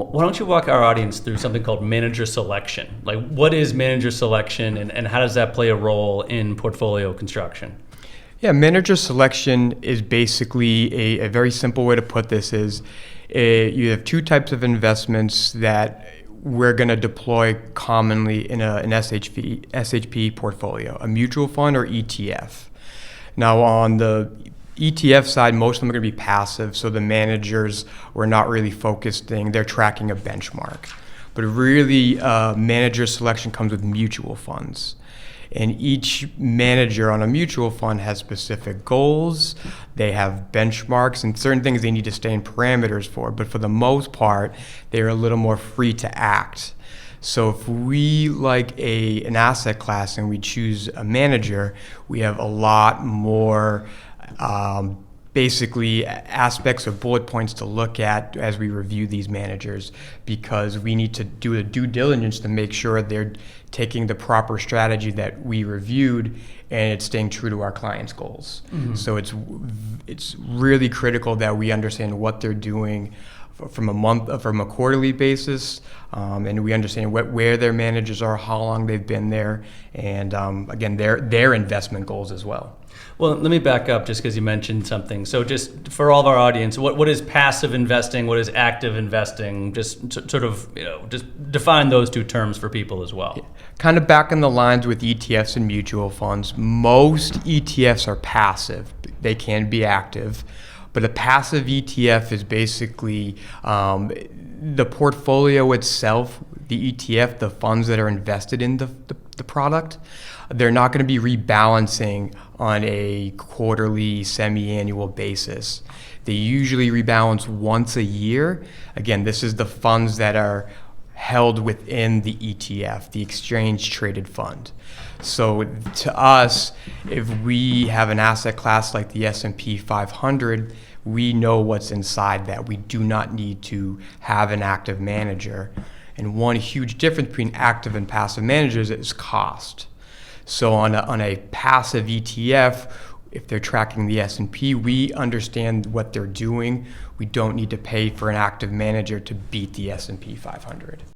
Why don't you walk our audience through something called manager selection? Like, what is manager selection, and how does that play a role in portfolio construction? Yeah, manager selection is basically a very simple way to put this is you have two types of investments that we're going to deploy commonly in an SHP portfolio, a mutual fund or ETF. Now on the ETF side, most of them are going to be passive, so the managers were not really focusing, they're tracking a benchmark. But really, manager selection comes with mutual funds. And each manager on a mutual fund has specific goals, they have benchmarks and certain things they need to stay in parameters for, but for the most part, they're a little more free to act. So if we like an asset class and we choose a manager, we have a lot more basically aspects of bullet points to look at as we review these managers, because we need to do a due diligence to make sure they're taking the proper strategy that we reviewed and it's staying true to our clients' goals. Mm-hmm. So it's really critical that we understand what they're doing from a quarterly basis, and we understand where their managers are, how long they've been there, and again their investment goals as well. Well, let me back up just because you mentioned something. So just for all of our audience, what is passive investing? What is active investing? Just sort of, just define those two terms for people as well. Kind of back in the lines with ETFs and mutual funds, most ETFs are passive. They can be active. But a passive ETF is basically the portfolio itself, the ETF, the funds that are invested in the product, they're not going to be rebalancing on a quarterly, semi-annual basis. They usually rebalance once a year. Again, this is the funds that are held within the ETF, the exchange traded fund. So to us, if we have an asset class like the S&P 500, we know what's inside that. We do not need to have an active manager. And one huge difference between active and passive managers is cost. So on a passive ETF, if they're tracking the S&P, we understand what they're doing. We don't need to pay for an active manager to beat the S&P 500.